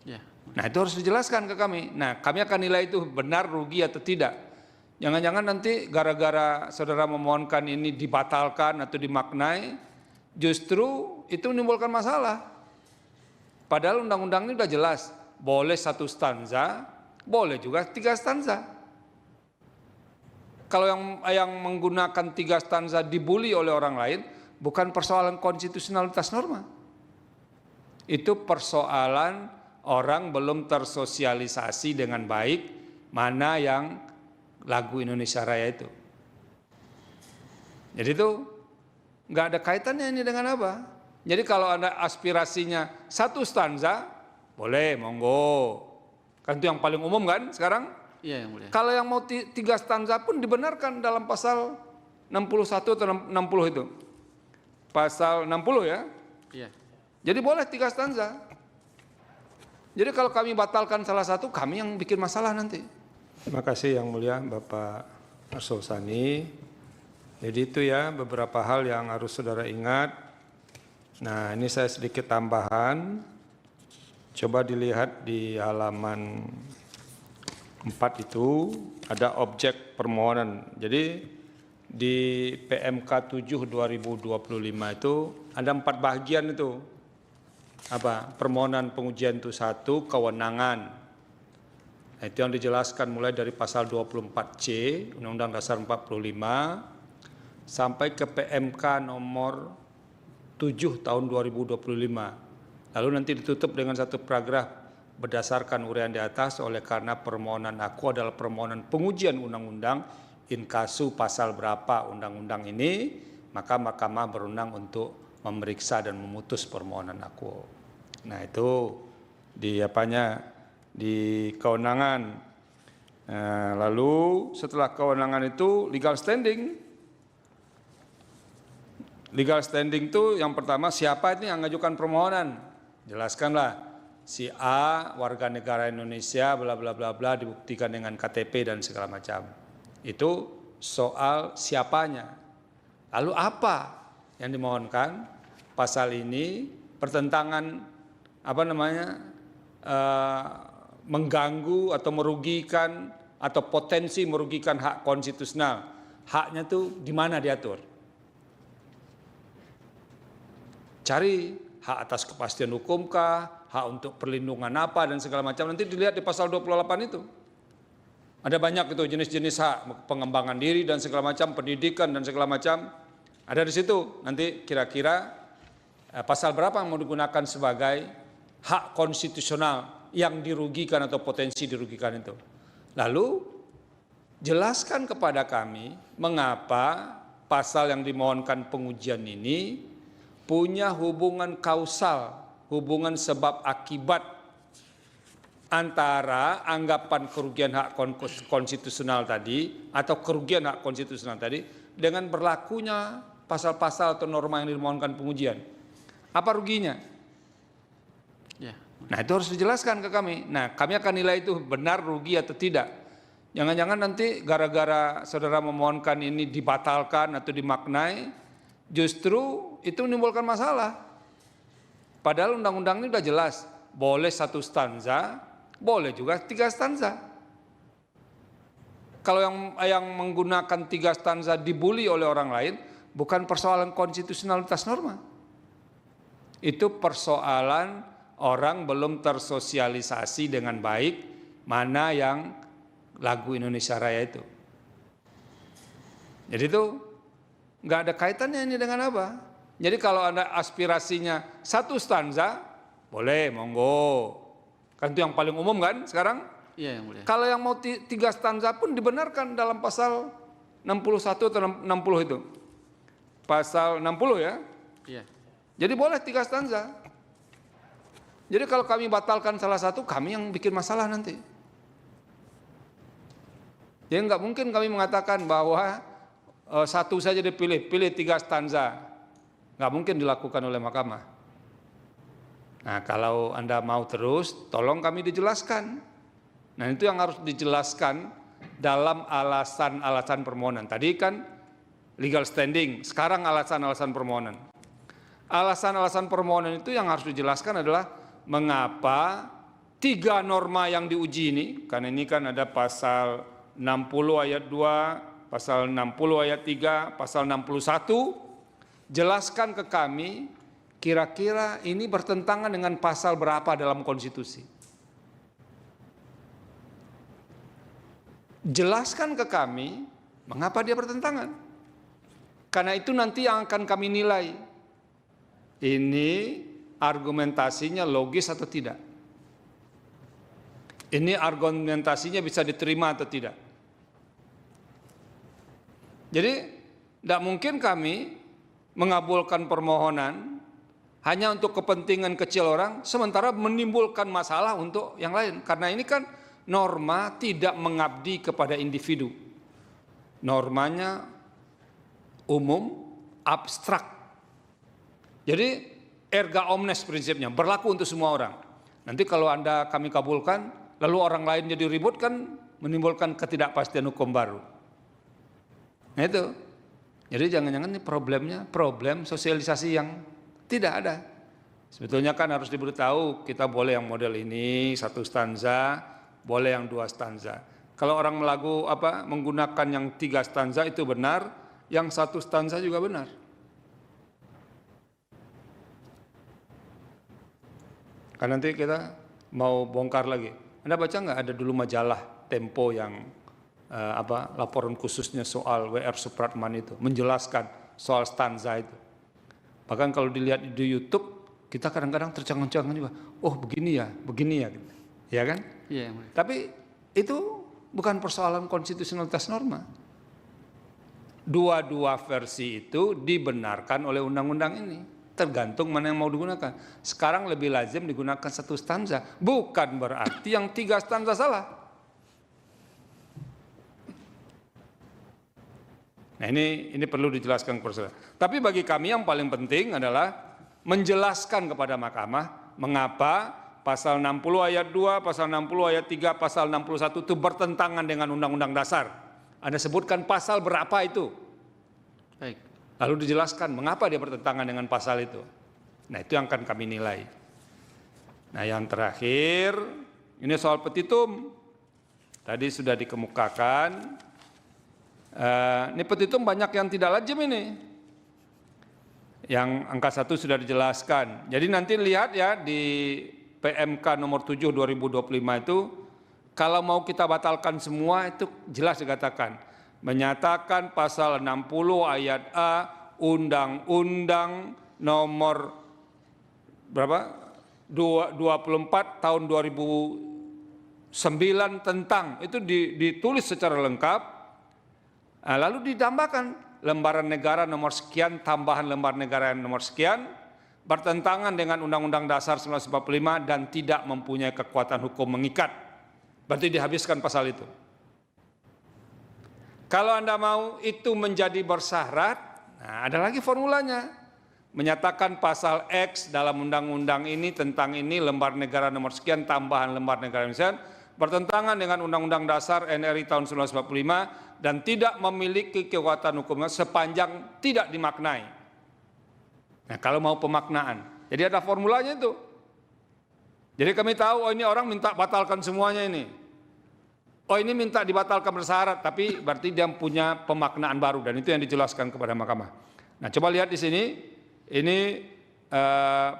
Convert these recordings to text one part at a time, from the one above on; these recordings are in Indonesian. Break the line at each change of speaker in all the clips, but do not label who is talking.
Ya.
Nah, itu harus dijelaskan ke kami. Nah, kami akan nilai itu benar, rugi atau tidak. Jangan-jangan nanti gara-gara saudara memohonkan ini dibatalkan atau dimaknai, justru itu menimbulkan masalah. Padahal undang-undang ini sudah jelas, boleh 1 stanza, boleh juga 3 stanza. Kalau yang menggunakan 3 stanza dibully oleh orang lain, bukan persoalan konstitusionalitas norma. Itu persoalan orang belum tersosialisasi dengan baik mana yang lagu Indonesia Raya itu. Jadi itu nggak ada kaitannya ini dengan apa. Jadi kalau Anda aspirasinya 1 stanza, boleh, monggo. Kan itu yang paling umum kan sekarang?
Iya, yang mulia.
Kalau yang mau 3 stanza pun dibenarkan dalam pasal 61 atau 60 itu. Pasal 60 ya.
Iya.
Jadi boleh 3 stanza. Jadi kalau kami batalkan salah satu, kami yang bikin masalah nanti. Terima kasih yang mulia Bapak Arsul Sani. Jadi itu ya beberapa hal yang harus saudara ingat. Nah, ini saya sedikit tambahan. Coba dilihat di halaman 4 itu ada objek permohonan. Jadi di PMK 7 2025 itu ada 4 bagian itu. Apa? Permohonan pengujian itu 1, kewenangan. Nah, itu yang dijelaskan mulai dari pasal 24C Undang-Undang Dasar 45 sampai ke PMK nomor 7 tahun 2025. Lalu nanti ditutup dengan satu paragraf berdasarkan uraian di atas, oleh karena permohonan aku adalah permohonan pengujian undang-undang inkasu pasal berapa undang-undang ini, maka Mahkamah berwenang untuk memeriksa dan memutus permohonan aku. Nah, itu di apanya, di kewenangan. Nah, lalu setelah kewenangan itu legal standing. Legal standing itu yang pertama, siapa ini yang mengajukan permohonan? Jelaskanlah, si A warga negara Indonesia bla bla bla bla dibuktikan dengan KTP dan segala macam. Itu soal siapanya. Lalu apa yang dimohonkan? Pasal ini pertentangan mengganggu atau merugikan atau potensi merugikan hak konstitusional. Haknya tuh di mana diatur? Cari hak atas kepastian hukum kah, hak untuk perlindungan apa dan segala macam, nanti dilihat di pasal 28 itu. Ada banyak itu jenis-jenis hak, pengembangan diri dan segala macam, pendidikan dan segala macam. Ada di situ. Nanti kira-kira pasal berapa yang mau digunakan sebagai hak konstitusional yang dirugikan atau potensi dirugikan itu. Lalu jelaskan kepada kami mengapa pasal yang dimohonkan pengujian ini punya hubungan kausal, hubungan sebab akibat antara anggapan kerugian hak konstitusional tadi atau kerugian hak konstitusional tadi dengan berlakunya pasal-pasal atau norma yang dimohonkan pengujian. Apa ruginya?
Ya.
Nah, itu harus dijelaskan ke kami. Nah, kami akan nilai itu benar, rugi atau tidak. Jangan-jangan nanti gara-gara saudara memohonkan ini dibatalkan atau dimaknai, justru itu menimbulkan masalah. Padahal undang-undang ini sudah jelas, boleh 1 stanza, boleh juga 3 stanza. Kalau yang menggunakan 3 stanza dibully oleh orang lain, bukan persoalan konstitusionalitas norma. Itu persoalan orang belum tersosialisasi dengan baik mana yang lagu Indonesia Raya itu. Jadi itu nggak ada kaitannya ini dengan apa. Jadi kalau Anda aspirasinya 1 stanza, boleh, monggo. Kan itu yang paling umum kan sekarang?
Iya, yang mulia.
Kalau yang mau 3 stanza pun dibenarkan dalam pasal 61 atau 60 itu. Pasal 60 ya.
Iya.
Jadi boleh 3 stanza. Jadi kalau kami batalkan salah satu, kami yang bikin masalah nanti. Jadi nggak mungkin kami mengatakan bahwa 1 saja dipilih, pilih 3 stanza. Nggak mungkin dilakukan oleh Mahkamah. Nah, kalau Anda mau terus, tolong kami dijelaskan. Nah, itu yang harus dijelaskan dalam alasan-alasan permohonan. Tadi kan legal standing, sekarang alasan-alasan permohonan. Alasan-alasan permohonan itu yang harus dijelaskan adalah mengapa 3 norma yang diuji ini, karena ini kan ada pasal 60 ayat 2, pasal 60 ayat 3, pasal 61, jelaskan ke kami kira-kira ini bertentangan dengan pasal berapa dalam konstitusi. Jelaskan ke kami mengapa dia bertentangan. Karena itu nanti yang akan kami nilai. Ini argumentasinya logis atau tidak. Ini argumentasinya bisa diterima atau tidak. Jadi tidak mungkin kami mengabulkan permohonan hanya untuk kepentingan kecil orang, sementara menimbulkan masalah untuk yang lain. Karena ini kan norma tidak mengabdi kepada individu. Normanya umum, abstrak. Jadi erga omnes prinsipnya, berlaku untuk semua orang. Nanti kalau kami kabulkan, lalu orang lain jadi ribut kan menimbulkan ketidakpastian hukum baru. Nah itu. Jadi jangan-jangan ini problemnya problem sosialisasi yang tidak ada. Sebetulnya kan harus diberitahu, kita boleh yang model ini 1 stanza, boleh yang 2 stanza. Kalau orang menggunakan yang 3 stanza itu benar, yang 1 stanza juga benar. Kan nanti kita mau bongkar lagi. Anda baca nggak ada dulu majalah Tempo yang laporan khususnya soal W.R. Supratman itu menjelaskan soal stanza itu. Bahkan kalau dilihat di YouTube kita kadang-kadang tercengang-cengang juga. Oh begini ya, gitu. Ya kan?
Iya.
Tapi itu bukan persoalan konstitusionalitas norma. Dua-dua versi itu dibenarkan oleh undang-undang ini. Tergantung mana yang mau digunakan. Sekarang lebih lazim digunakan 1 stanza. Bukan berarti yang 3 stanza salah. Nah ini perlu dijelaskan kepada saudara. Tapi bagi kami yang paling penting adalah menjelaskan kepada mahkamah mengapa pasal 60 ayat 2, pasal 60 ayat 3, pasal 61 itu bertentangan dengan Undang-Undang Dasar. Anda sebutkan pasal berapa itu?
Baik.
Lalu dijelaskan mengapa dia bertentangan dengan pasal itu. Nah itu yang akan kami nilai. Nah yang terakhir, ini soal petitum. Tadi sudah dikemukakan. Ini petitum banyak yang tidak lazim ini. Yang angka 1 sudah dijelaskan. Jadi nanti lihat ya di PMK nomor 7 2025 itu, kalau mau kita batalkan semua itu jelas dikatakan. Menyatakan pasal 60 ayat A Undang-Undang nomor 24 tahun 2009 tentang, itu ditulis secara lengkap, lalu ditambahkan lembaran negara nomor sekian, tambahan lembaran negara nomor sekian, bertentangan dengan Undang-Undang Dasar 1945 dan tidak mempunyai kekuatan hukum mengikat. Berarti dihabiskan pasal itu. Kalau Anda mau itu menjadi bersyarat, nah ada lagi formulanya. Menyatakan pasal X dalam undang-undang ini tentang ini lembar negara nomor sekian tambahan lembar negara sekian bertentangan dengan Undang-Undang Dasar NRI tahun 1945 dan tidak memiliki kekuatan hukum sepanjang tidak dimaknai. Nah kalau mau pemaknaan, jadi ada formulanya itu. Jadi kami tahu, oh ini orang minta batalkan semuanya ini. Oh ini minta dibatalkan bersyarat, tapi berarti dia punya pemaknaan baru dan itu yang dijelaskan kepada mahkamah. Nah coba lihat di sini, ini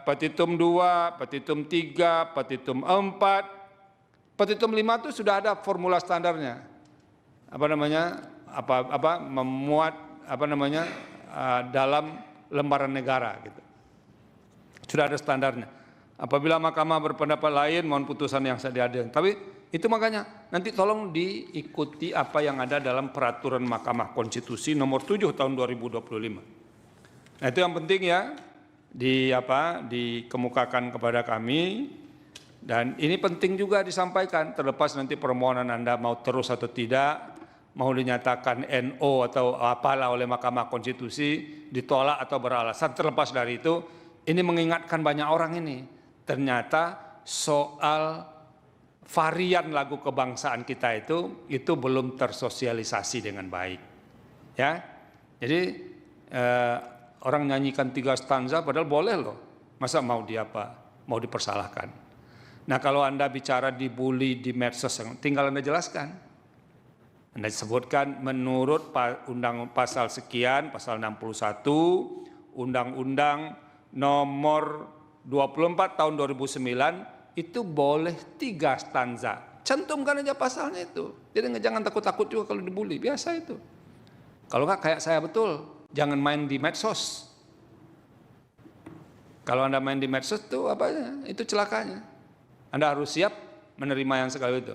petitum 2, petitum 3, petitum 4, petitum 5 itu sudah ada formula standarnya. Memuat dalam lembaran negara gitu. Sudah ada standarnya. Apabila mahkamah berpendapat lain, mohon putusan yang saya dihadirkan. Tapi itu makanya nanti tolong diikuti apa yang ada dalam peraturan Mahkamah Konstitusi nomor 7 tahun 2025. Nah itu yang penting ya dikemukakan kepada kami, dan ini penting juga disampaikan terlepas nanti permohonan Anda mau terus atau tidak, mau dinyatakan NO atau apalah oleh Mahkamah Konstitusi, ditolak atau beralasan, terlepas dari itu, ini mengingatkan banyak orang ini. Ternyata soal varian lagu kebangsaan kita itu belum tersosialisasi dengan baik. Ya, jadi orang nyanyikan 3 stanza padahal boleh loh. Masa mau dipersalahkan? Nah kalau Anda bicara dibully di medsos, tinggal Anda jelaskan. Anda sebutkan menurut undang pasal sekian, pasal 61, Undang-Undang nomor 24 tahun 2009, itu boleh 3 stanza. Cantumkan aja pasalnya itu. Jadi jangan takut-takut juga kalau dibully, biasa itu. Kalau nggak kayak saya betul, jangan main di medsos. Kalau Anda main di medsos itu apanya? Itu celakanya. Anda harus siap menerima yang sekali itu.